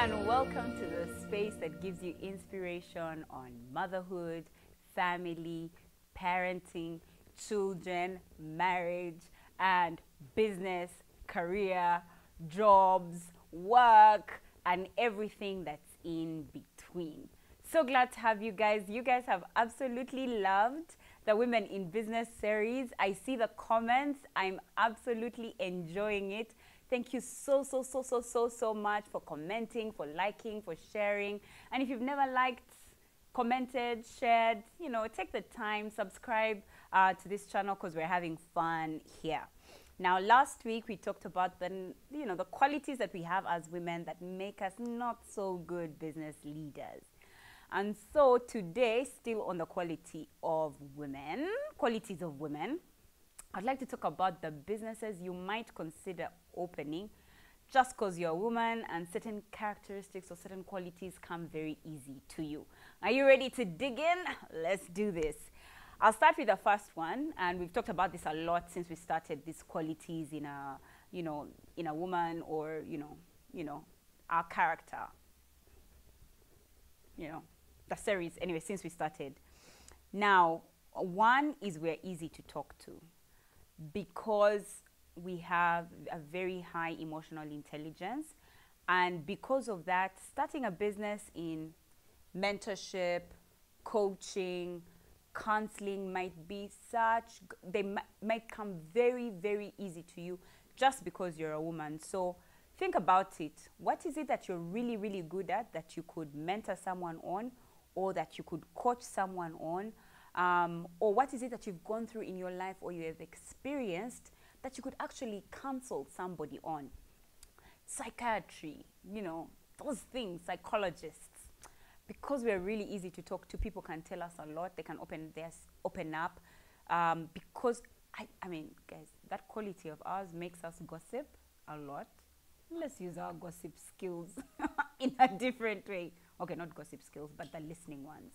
and welcome to the space that gives you inspiration on motherhood, family, parenting, children, marriage, and business, career, jobs, work, and everything that's in between. So glad to have you guys. You guys have absolutely loved the Women in Business series. I see the comments. I'm absolutely enjoying it. Thank you so much for commenting, for liking, for sharing. And if you've never liked, commented, shared, take the time, subscribe to this channel because we're having fun here. Now, last week we talked about the qualities that we have as women that make us not so good business leaders. And so today, still on the qualities of women, I'd like to talk about the businesses you might consider opening just because you're a woman and certain characteristics or certain qualities come very easy to you. Are you ready to dig in? Let's do this. I'll start with the first one, and we've talked about this a lot since we started these qualities in a, in a woman or, our character. The series, anyway, since we started. Now, one is we're easy to talk to because we have a very high emotional intelligence, and because of that, starting a business in mentorship, coaching, counseling might be might come very easy to you just because you're a woman. So think about it. What is it that you're really good at that you could mentor someone on, or that you could coach someone on? Or what is it that you've gone through in your life or you have experienced that you could actually counsel somebody on? Psychiatry, those things, psychologists. Because we're really easy to talk to, people can tell us a lot. They can open up. Because, I mean, guys, that quality of ours makes us gossip a lot. Let's use our gossip skills in a different way. Okay, not gossip skills, but the listening ones.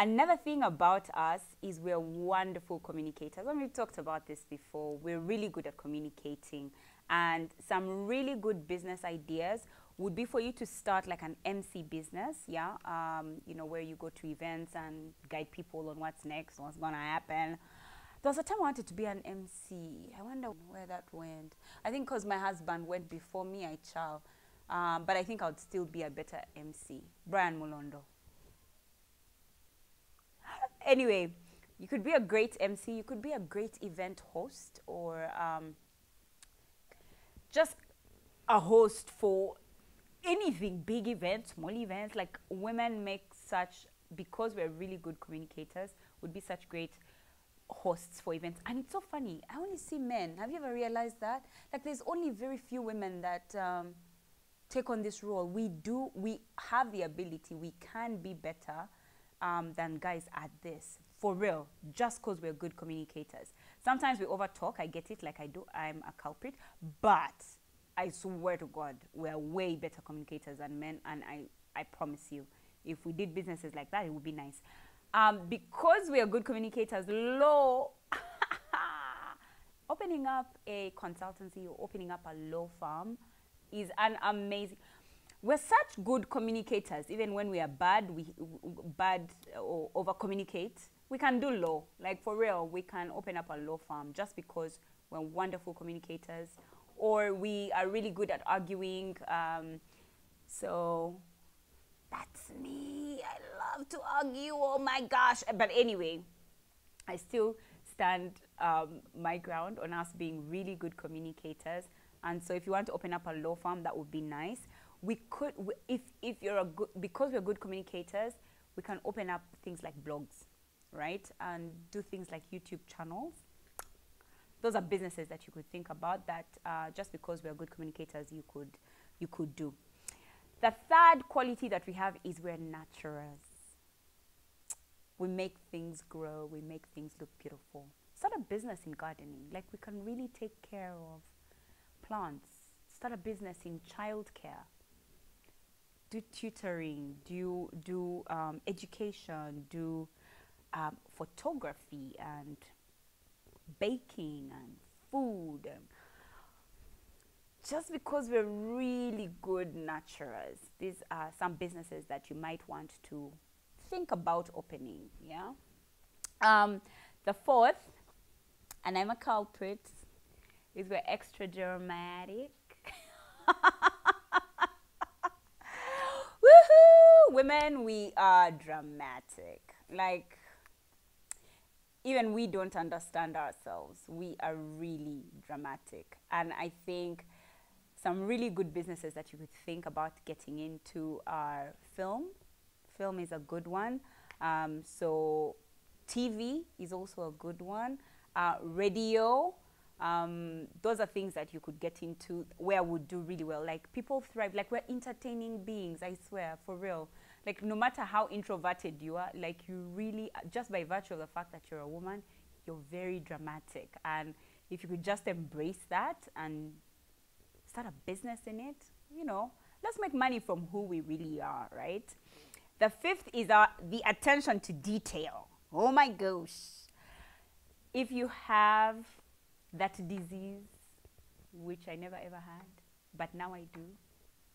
Another thing about us is we're wonderful communicators. And we've talked about this before. We're really good at communicating. And some really good business ideas would be for you to start like an MC business, yeah? Where you go to events and guide people on what's next, what's gonna happen. There was a time I wanted to be an MC. I wonder where that went. I think because my husband went before me, but I think I would still be a better MC. Brian Mulondo. Anyway, you could be a great MC, you could be a great event host, or just a host for anything, big events, small events. Like, women make because we're really good communicators, would be such great hosts for events. And it's so funny, I only see men. Have you ever realized that? Like, there's only very few women that take on this role. We have the ability, we can be better than guys at this, for real, just because we're good communicators. Sometimes we over talk, I get it, like I do, I'm a culprit, but I swear to God, we're way better communicators than men, and I promise you, if we did businesses like that, it would be nice. Because we are good communicators, opening up a consultancy or opening up a law firm is an amazing. We're such good communicators, even when we are bad, or over communicate. We can do law, like for real. We can open up a law firm just because we're wonderful communicators, or we are really good at arguing. So that's me. I love to argue. Oh my gosh! But anyway, I still stand my ground on us being really good communicators. And so if you want to open up a law firm, that would be nice. We could, if you're because we're good communicators, we can open up things like blogs, right? And do things like YouTube channels. Those are businesses that you could think about that just because we're good communicators, you could do. The third quality that we have is we're naturals. We make things grow, we make things look beautiful. Start a business in gardening. Like, we can really take care of plants. Start a business in childcare. Do tutoring, do education, do photography and baking and food. And just because we're really good nurturers, these are some businesses that you might want to think about opening. Yeah. The fourth, and I'm a culprit, is we're extra dramatic. Woohoo! Women, we are dramatic. Like, even we don't understand ourselves. We are really dramatic. And I think some really good businesses that you could think about getting into are film. Film is a good one. So TV is also a good one. Radio. Those are things that you could get into where would do really well. Like, people thrive. Like, we're entertaining beings, I swear, for real. Like, no matter how introverted you are, like, you really, just by virtue of the fact that you're a woman, you're very dramatic. And if you could just embrace that and start a business in it, you know, let's make money from who we really are, right? The fifth is the attention to detail. Oh my gosh. If you have that disease, which I never ever had, but now I do.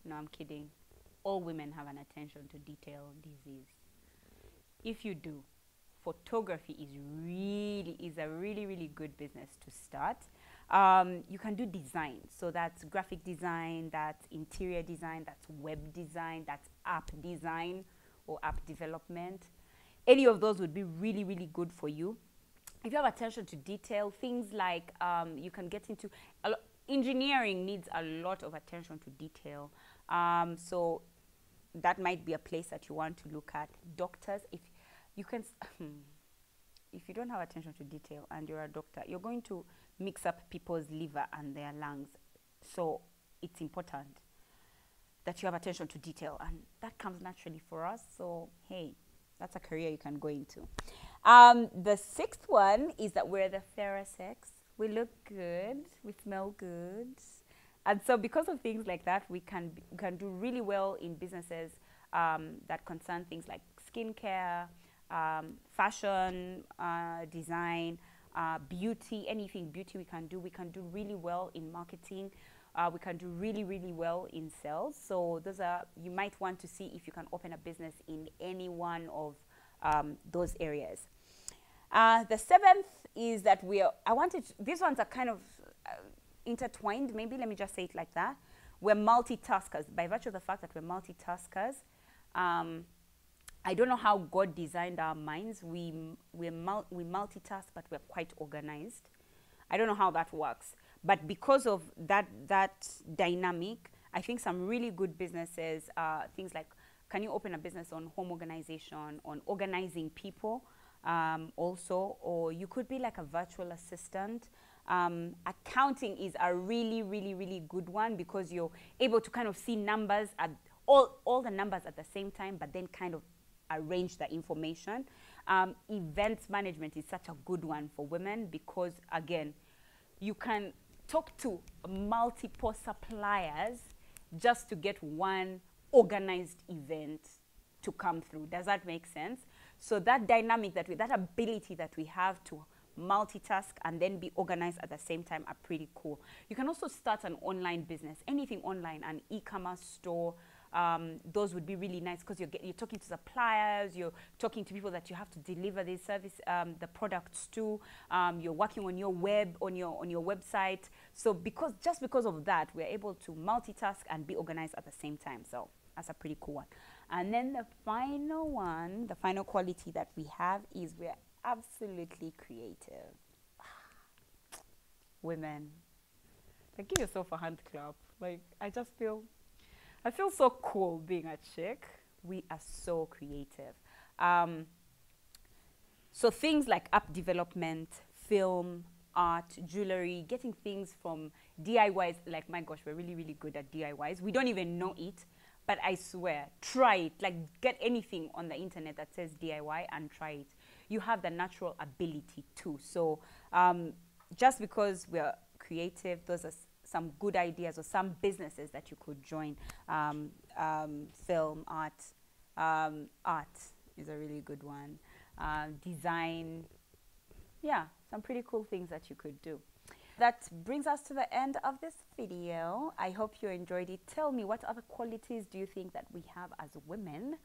No, I'm kidding. All women have an attention to detail disease. If you do, photography is a really good business to start. You can do design. So that's graphic design, that's interior design, that's web design, that's app design or app development. Any of those would be really good for you. If you have attention to detail, things like you can get into engineering needs a lot of attention to detail. So that might be a place that you want to look at. Doctors, if you can, if you don't have attention to detail and you're a doctor, you're going to mix up people's liver and their lungs. So it's important that you have attention to detail, and that comes naturally for us. So hey, that's a career you can go into. The sixth one is that we're the fairer sex. We look good, we smell good. And so because of things like that, we can do really well in businesses that concern things like skincare, fashion, design, beauty, anything beauty we can do. We can do really well in marketing. We can do really well in sales. So those are, you might want to see if you can open a business in any one of those areas. The seventh is that these ones are kind of intertwined, maybe, let me just say it like that. We're multitaskers. By virtue of the fact that we're multitaskers, I don't know how God designed our minds. We multitask, but we're quite organized. I don't know how that works. But because of that dynamic, I think some really good businesses, things like, can you open a business on home organization, on organizing people also, or you could be like a virtual assistant. Accounting is a really good one because you're able to kind of see numbers at all the numbers at the same time, but then kind of arrange the information. Events management is such a good one for women because, again, you can talk to multiple suppliers just to get one organized event to come through. Does that make sense? So that dynamic that ability that we have to multitask and then be organized at the same time are pretty cool. You can also start an online business, anything online, an e-commerce store. Those would be really nice because you're talking to suppliers, you're talking to people that you have to deliver this service, the products to. You're working on your website. So just because of that, we're able to multitask and be organized at the same time. So that's a pretty cool one. And then the final one, the final quality that we have is we're absolutely creative. Women, like, give yourself a hand clap. Like, I feel so cool being a chick. We are so creative. So things like app development, film, art, jewelry, getting things from DIYs. Like, my gosh, we're really good at DIYs. We don't even know it, but I swear, try it. Like, get anything on the internet that says DIY and try it. You have the natural ability too. So just because we're creative, those are some good ideas or some businesses that you could join. Film, art. Art is a really good one. Design. Yeah, some pretty cool things that you could do. That brings us to the end of this video. I hope you enjoyed it. Tell me, what other qualities do you think that we have as women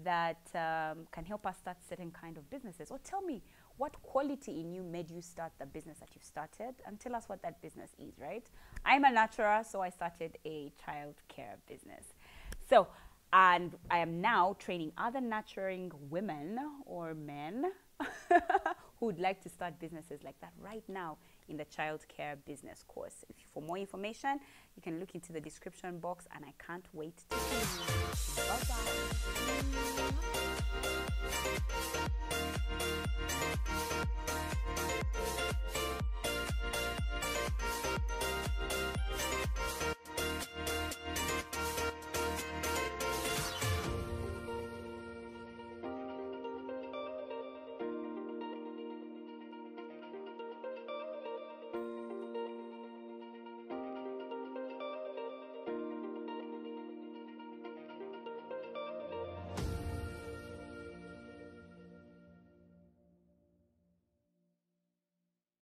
that can help us start certain kind of businesses? Or tell me, what quality in you made you start the business that you've started, and tell us what that business is, right? I'm a nurturer, so I started a childcare business. So, and I am now training other nurturing women or men who would like to start businesses like that right now in the childcare business course. For more information, you can look into the description box, and I can't wait to see you.